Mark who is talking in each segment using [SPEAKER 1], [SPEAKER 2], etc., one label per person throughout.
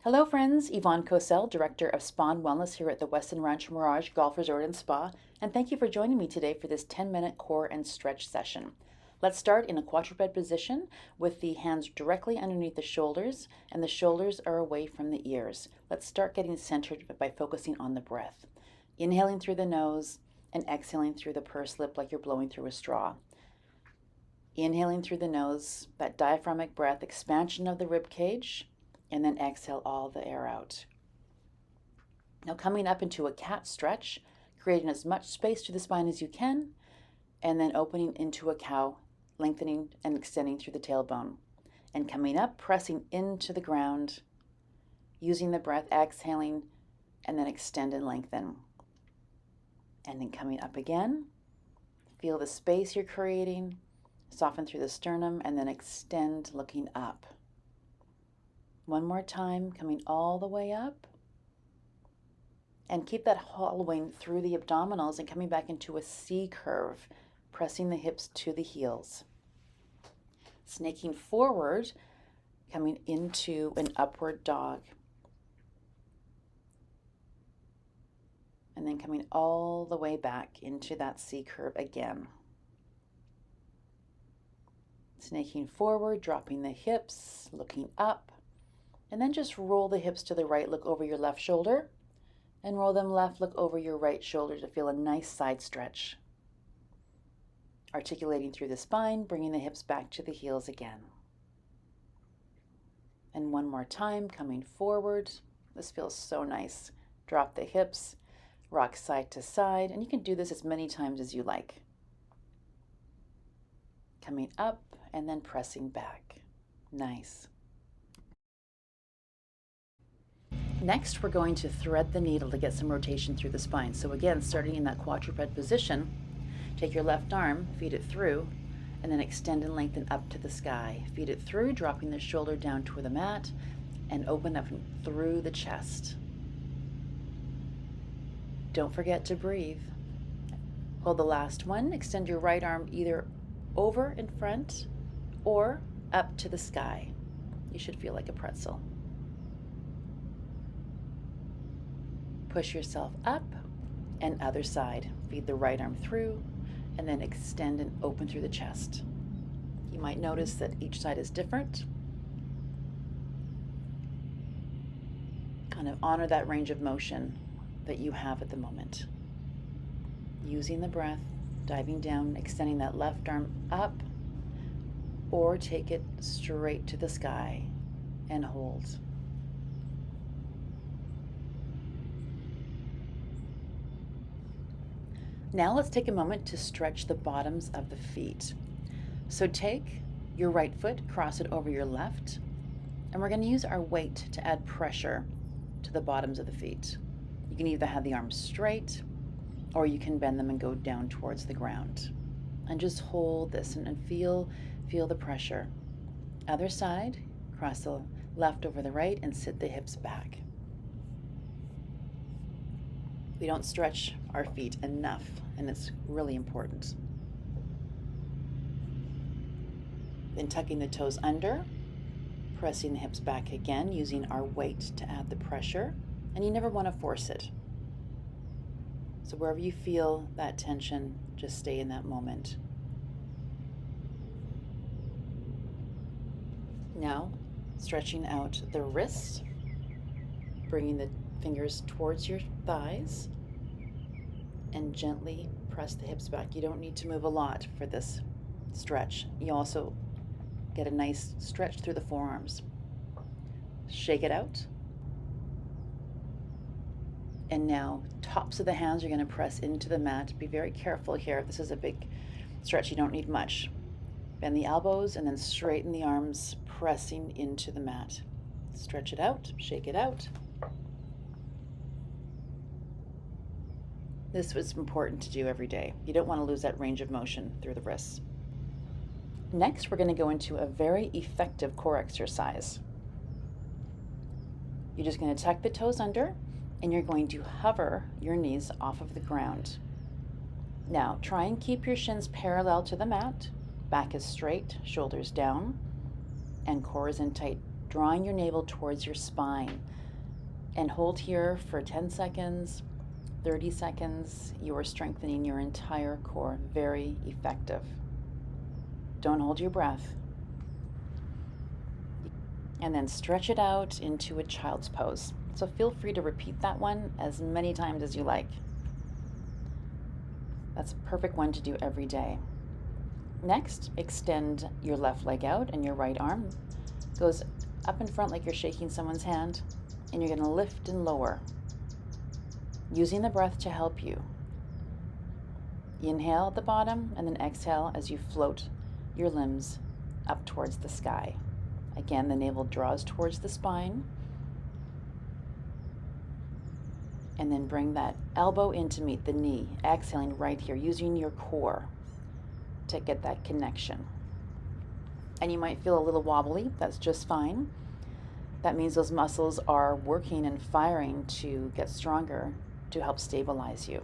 [SPEAKER 1] Hello friends, Yvonne Cosell, Director of Spa and Wellness here at the Westin Rancho Mirage Golf Resort and Spa, and thank you for joining me today for this 10-minute core and stretch session. Let's start in a quadruped position with the hands directly underneath the shoulders and the shoulders are away from the ears. Let's start getting centered by focusing on the breath. Inhaling through the nose and exhaling through the pursed lip like you're blowing through a straw. Inhaling through the nose, that diaphragmatic breath, expansion of the rib cage, and then exhale all the air out. Now coming up into a cat stretch, creating as much space to the spine as you can, and then opening into a cow, lengthening and extending through the tailbone. And coming up, pressing into the ground, using the breath, exhaling, and then extend and lengthen. And then coming up again, feel the space you're creating, soften through the sternum, and then extend looking up. One more time, coming all the way up. And keep that hollowing through the abdominals and coming back into a C curve, pressing the hips to the heels. Snaking forward, coming into an upward dog. And then coming all the way back into that C curve again. Snaking forward, dropping the hips, looking up. And then just roll the hips to the right, look over your left shoulder, and roll them left, look over your right shoulder to feel a nice side stretch. Articulating through the spine, bringing the hips back to the heels again. And one more time, coming forward. This feels so nice. Drop the hips, rock side to side, and you can do this as many times as you like. Coming up and then pressing back. Nice. Next, we're going to thread the needle to get some rotation through the spine. So again, starting in that quadruped position, take your left arm, feed it through, and then extend and lengthen up to the sky. Feed it through, dropping the shoulder down toward the mat, and open up through the chest. Don't forget to breathe. Hold the last one. Extend your right arm either over in front or up to the sky. You should feel like a pretzel. Push yourself up and other side. Feed the right arm through and then extend and open through the chest. You might notice that each side is different. Kind of honor that range of motion that you have at the moment. Using the breath, diving down, extending that left arm up, or take it straight to the sky and hold. Now let's take a moment to stretch the bottoms of the feet. So take your right foot, cross it over your left, and we're going to use our weight to add pressure to the bottoms of the feet. You can either have the arms straight or you can bend them and go down towards the ground. And just hold this and feel the pressure. Other side, cross the left over the right and sit the hips back. We don't stretch our feet enough, and it's really important. Then tucking the toes under, pressing the hips back again, using our weight to add the pressure, and you never want to force it. So wherever you feel that tension, just stay in that moment. Now, stretching out the wrists, bringing the fingers towards your thighs, and gently press the hips back. You don't need to move a lot for this stretch. You also get a nice stretch through the forearms. Shake it out. And now, tops of the hands, you're going to press into the mat. Be very careful here. This is a big stretch. You don't need much. Bend the elbows and then straighten the arms, pressing into the mat. Stretch it out, shake it out. This was important to do every day. You don't want to lose that range of motion through the wrists. Next, we're going to go into a very effective core exercise. You're just going to tuck the toes under and you're going to hover your knees off of the ground. Now, try and keep your shins parallel to the mat. Back is straight, shoulders down, and core is in tight drawing your navel towards your spine. And hold here for 10 seconds, 30 seconds. You are strengthening your entire core. Very effective. Don't hold your breath. And then stretch it out into a child's pose. So feel free to repeat that one as many times as you like. That's a perfect one to do every day. Next, extend your left leg out and your right arm goes up in front like you're shaking someone's hand, and you're going to lift and lower, using the breath to help you. Inhale at the bottom and then exhale as you float your limbs up towards the sky. Again, the navel draws towards the spine. And then bring that elbow in to meet the knee, exhaling right here, using your core to get that connection. And you might feel a little wobbly, that's just fine. That means those muscles are working and firing to get stronger to help stabilize you.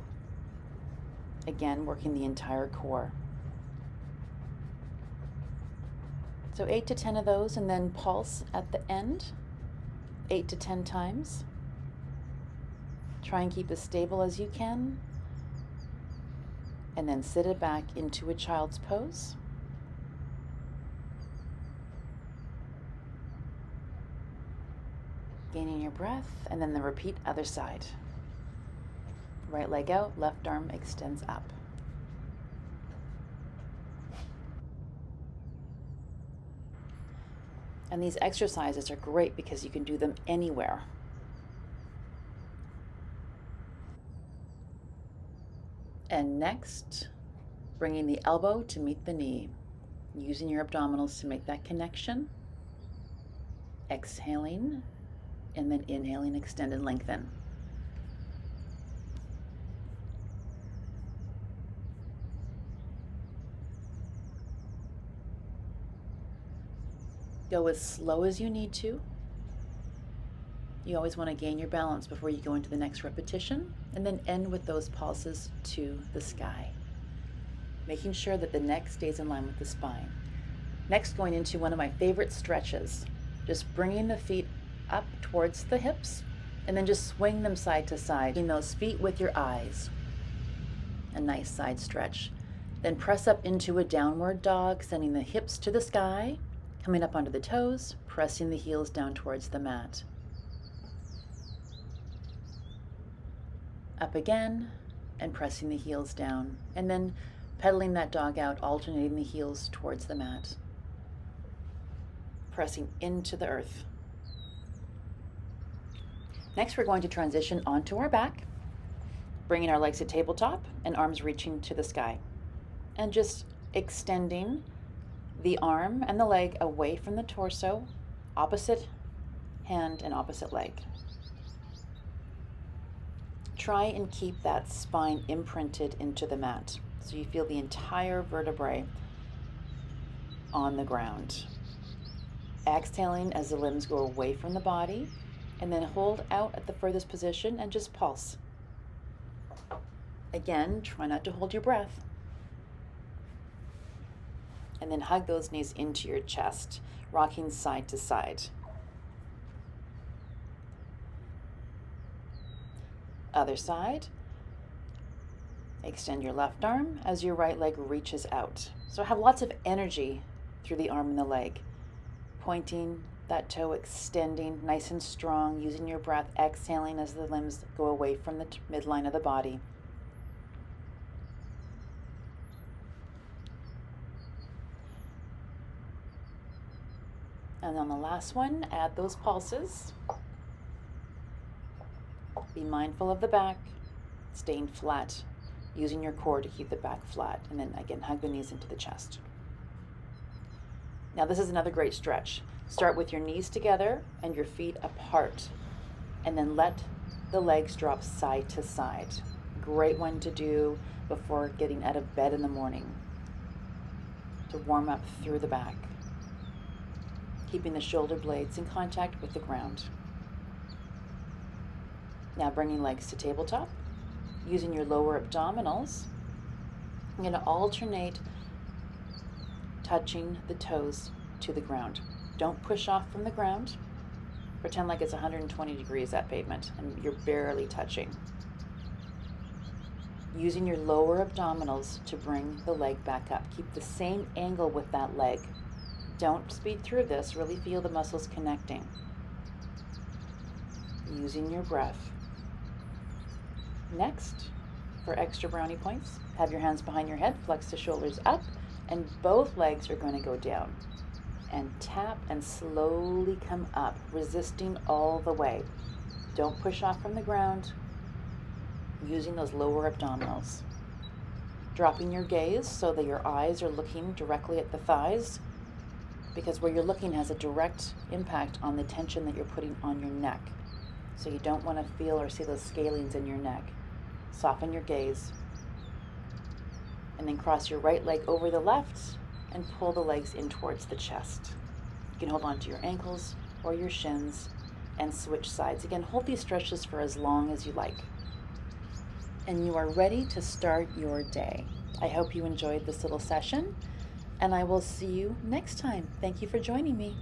[SPEAKER 1] Again, working the entire core. So 8 to 10 of those, and then pulse at the end, 8 to 10 times. Try and keep as stable as you can. And then sit it back into a child's pose. Gaining your breath, and then repeat other side. Right leg out, left arm extends up. And these exercises are great because you can do them anywhere. And next, bringing the elbow to meet the knee, using your abdominals to make that connection. Exhaling, and then inhaling, extend and lengthen. Go as slow as you need to. You always want to gain your balance before you go into the next repetition, and then end with those pulses to the sky, making sure that the neck stays in line with the spine. Next, going into one of my favorite stretches, just bringing the feet up towards the hips, and then just swing them side to side, using those feet with your eyes. A nice side stretch. Then press up into a downward dog, sending the hips to the sky, coming up onto the toes, pressing the heels down towards the mat. Up again, and pressing the heels down, and then pedaling that dog out, alternating the heels towards the mat. Pressing into the earth. Next, we're going to transition onto our back, bringing our legs to tabletop and arms reaching to the sky. And just extending the arm and the leg away from the torso, opposite hand and opposite leg. Try and keep that spine imprinted into the mat so you feel the entire vertebrae on the ground. Exhaling as the limbs go away from the body, and then hold out at the furthest position and just pulse. Again, try not to hold your breath. And then hug those knees into your chest, rocking side to side. Other side. Extend your left arm as your right leg reaches out. So have lots of energy through the arm and the leg. Pointing that toe, extending nice and strong, using your breath, exhaling as the limbs go away from the midline of the body. And on the last one, add those pulses. Be mindful of the back, staying flat, using your core to keep the back flat, and then again, hug the knees into the chest. Now this is another great stretch. Start with your knees together and your feet apart, and then let the legs drop side to side. Great one to do before getting out of bed in the morning, to warm up through the back, keeping the shoulder blades in contact with the ground. Now bringing legs to tabletop, using your lower abdominals. I'm going to alternate touching the toes to the ground. Don't push off from the ground. Pretend like it's 120 degrees, that pavement, and you're barely touching. Using your lower abdominals to bring the leg back up. Keep the same angle with that leg. Don't speed through this. Really feel the muscles connecting. Using your breath. Next, for extra brownie points, have your hands behind your head, flex the shoulders up, and both legs are going to go down. And tap and slowly come up, resisting all the way. Don't push off from the ground. Using those lower abdominals. Dropping your gaze so that your eyes are looking directly at the thighs, because where you're looking has a direct impact on the tension that you're putting on your neck. So you don't want to feel or see those scalenes in your neck. Soften your gaze. And then cross your right leg over the left and pull the legs in towards the chest. You can hold on to your ankles or your shins and switch sides. Again, hold these stretches for as long as you like. And you are ready to start your day. I hope you enjoyed this little session, and I will see you next time. Thank you for joining me.